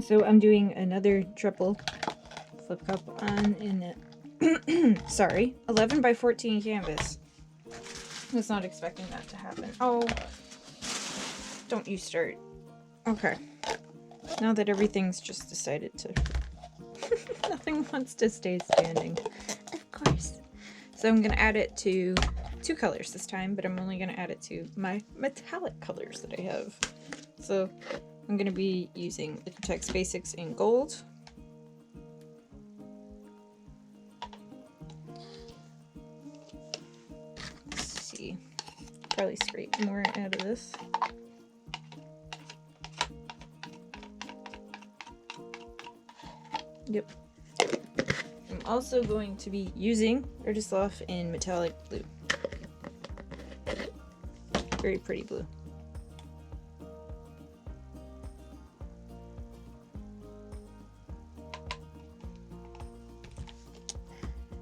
So I'm doing another triple flip cup on in sorry, 11 by 14 canvas. I was not expecting that to happen. Oh, don't you start. Okay. Now that everything's just decided to... Nothing wants to stay standing. Of course. So I'm going to add it to 2 colors this time, but I'm only going to add it to my metallic colors that I have. So I'm going to be using Liquitex Basics in gold. Let's see. Probably scrape more out of this. Yep. I'm also going to be using Loft in metallic blue. Very pretty blue.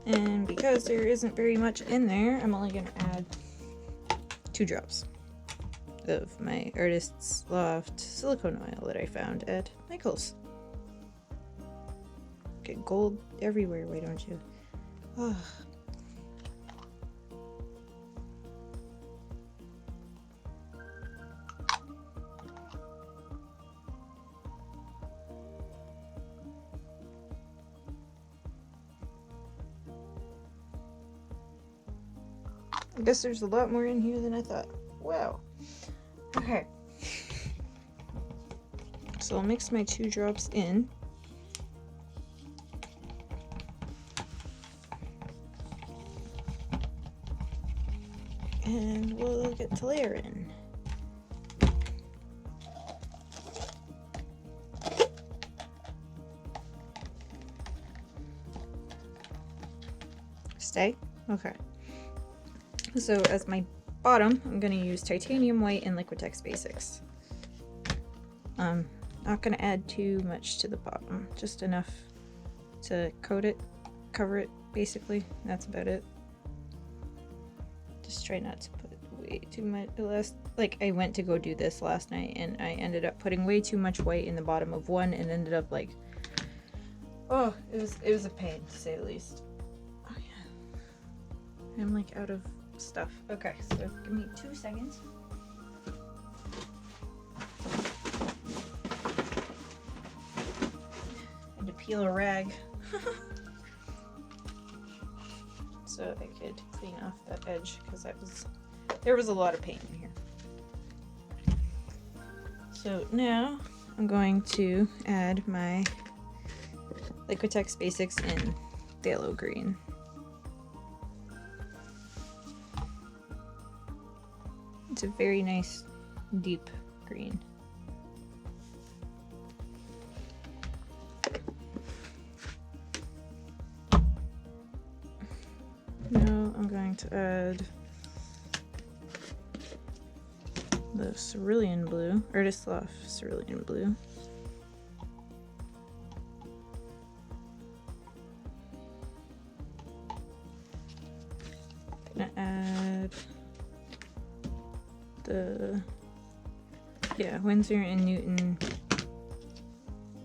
And because there isn't very much in there, I'm only going to add 2 drops of my Artist's Loft silicone oil that I found at Michael's. Get gold everywhere, why don't you? Oh. I guess there's a lot more in here than I thought. Wow. Okay. So I'll mix my 2 drops in. And we'll get to layering. Stay? Okay. So as my bottom, I'm going to use titanium white and Liquitex Basics. Not going to add too much to the bottom, just enough to coat it, cover it basically. That's about it. Just try not to put way too much. Like I went to go do this last night and I ended up putting way too much white in the bottom of one and ended up like, oh, it was a pain to say the least. Oh yeah, I'm like out of stuff. Okay, so give me 2 seconds. Had to peel a rag so I could clean off that edge because there was a lot of paint in here. So now I'm going to add my Liquitex Basics in phthalo green. It's a very nice deep green. Now I'm going to add the cerulean blue, Artist's Loft cerulean blue. Gonna add the Winsor & Newton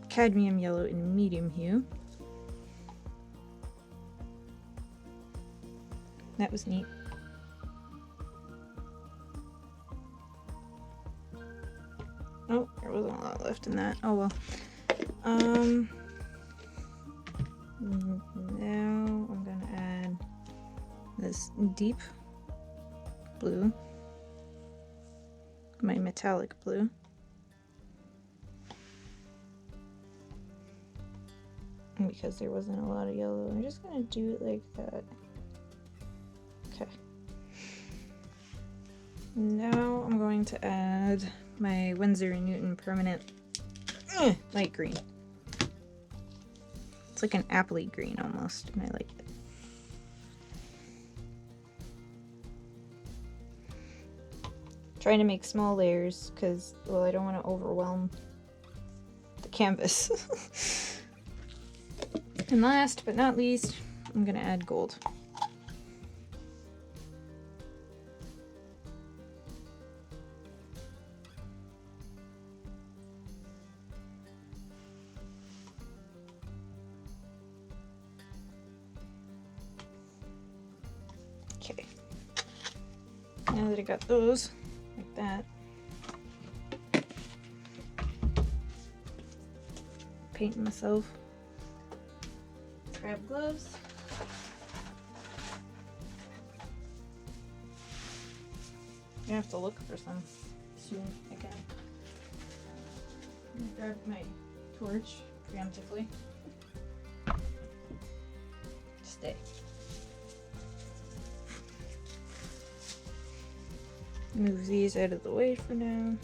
cadmium yellow in medium hue. That was neat. Oh, there wasn't a lot left in that. Oh well. Now I'm gonna add this deep blue, my metallic blue. And because there wasn't a lot of yellow, I'm just gonna do it like that. Okay. Now I'm going to add my Winsor & Newton permanent light green. It's like an appley green almost, and I like it. Trying to make small layers because, well, I don't want to overwhelm the canvas. And last but not least, I'm going to add gold. that I got those, like that. Painting myself. Let's grab gloves. I have to look for some soon again. I'm gonna grab my torch preemptively. Stay. Move these out of the way for now.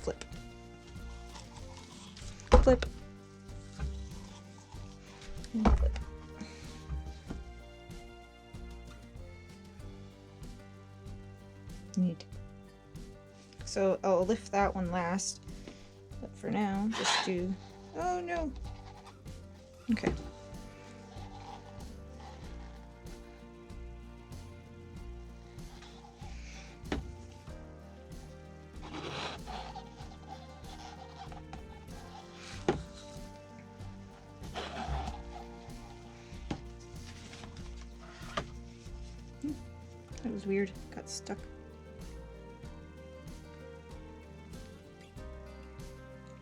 Flip. Flip. And flip. Neat. So I'll lift that one last, but for now, just do. Oh no! Okay. That was weird. Got stuck.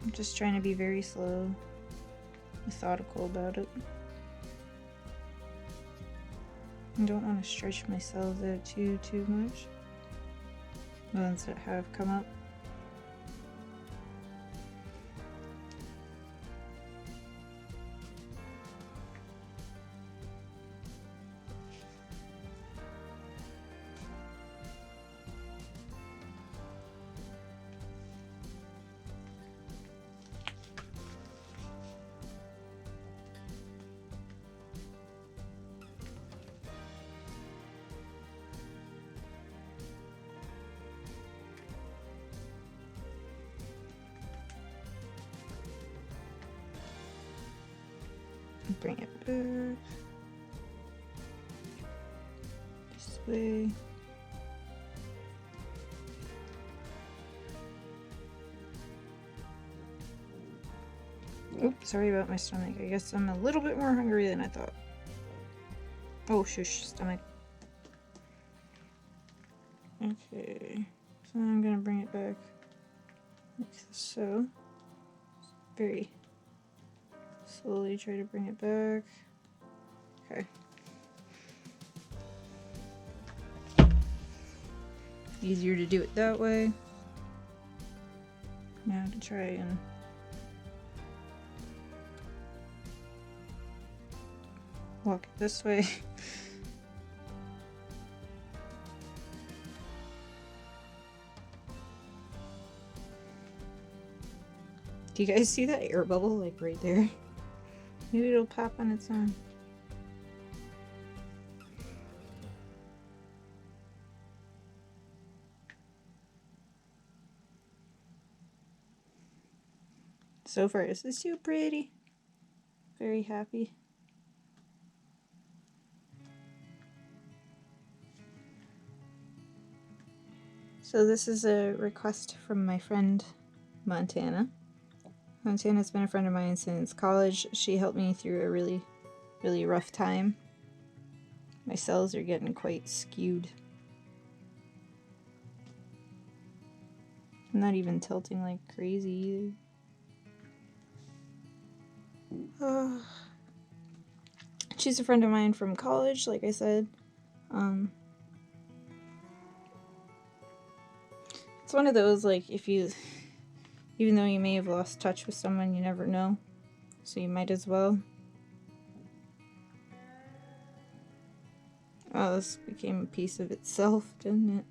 I'm just trying to be very slow, methodical about it. I don't want to stretch myself out too much. The ones that have come up. Bring it back this way. Oops, sorry about my stomach. I guess I'm a little bit more hungry than I thought. Oh, shush, stomach. Okay, so I'm gonna bring it back like so. Very slowly try to bring it back. Okay. Easier to do it that way. Now to try and walk it this way. Do you guys see that air bubble like right there? Maybe it'll pop on its own. So far, this is too pretty. Very happy. So this is a request from my friend Montana. Montana's been a friend of mine since college. She helped me through a really rough time. My cells are getting quite skewed. I'm not even tilting like crazy either. She's a friend of mine from college, like I said. It's one of those, like, even though you may have lost touch with someone, you never know. So you might as well. Oh, this became a piece of itself, didn't it?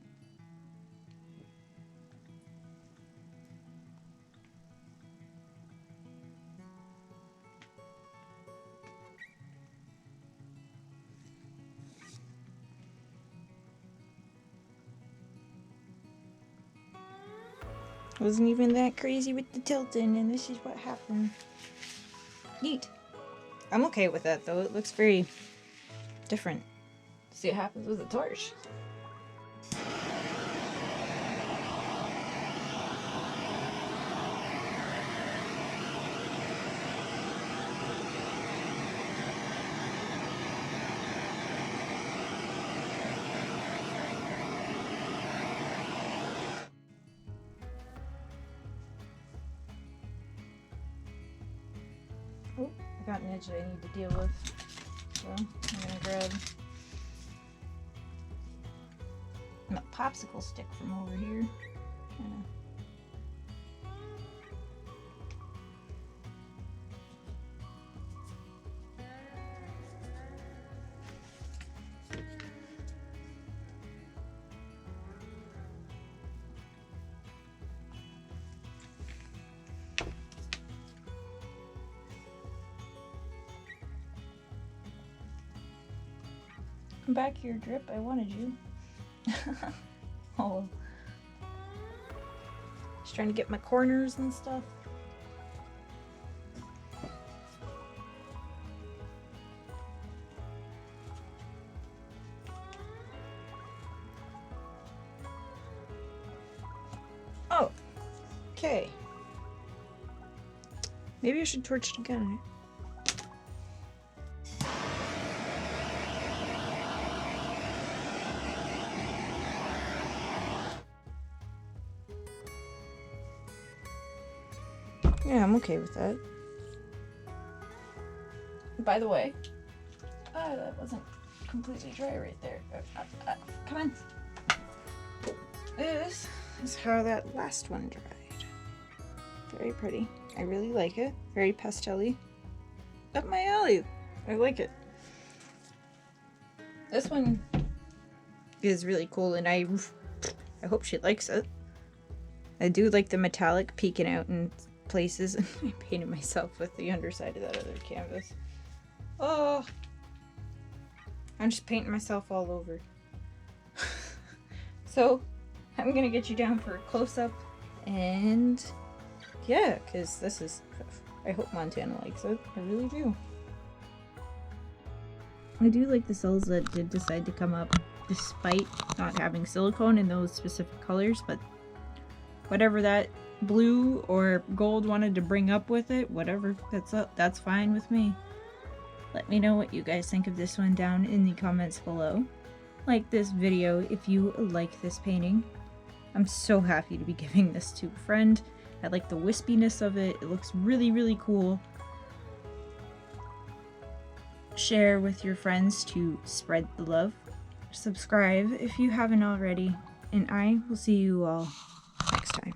Wasn't even that crazy with the tilting, and this is what happened. Neat. I'm okay with that, though. It looks very different. See what happens with the torch. I got an edge that I need to deal with. So I'm gonna grab my popsicle stick from over here. Come back here, Drip. I wanted you. Oh. Just trying to get my corners and stuff. Oh. Okay. Maybe I should torch it again. Yeah, I'm okay with that. By the way, that wasn't completely dry right there. Come on. This is how that last one dried. Very pretty. I really like it. Very pastel-y. Up my alley. I like it. This one is really cool, and I hope she likes it. I do like the metallic peeking out in places. I painted myself with the underside of that other canvas. Oh, I'm just painting myself all over. So I'm gonna get you down for a close-up, and yeah, because this is, I hope Montana likes it. I really do. I do like the cells that did decide to come up despite not having silicone in those specific colors, but whatever that blue or gold wanted to bring up with it, whatever, that's fine with me. Let me know what you guys think of this one down in the comments below. Like this video if you like this painting. I'm so happy to be giving this to a friend. I like the wispiness of it. It looks really, really cool. Share with your friends to spread the love. Subscribe if you haven't already. And I will see you all next time.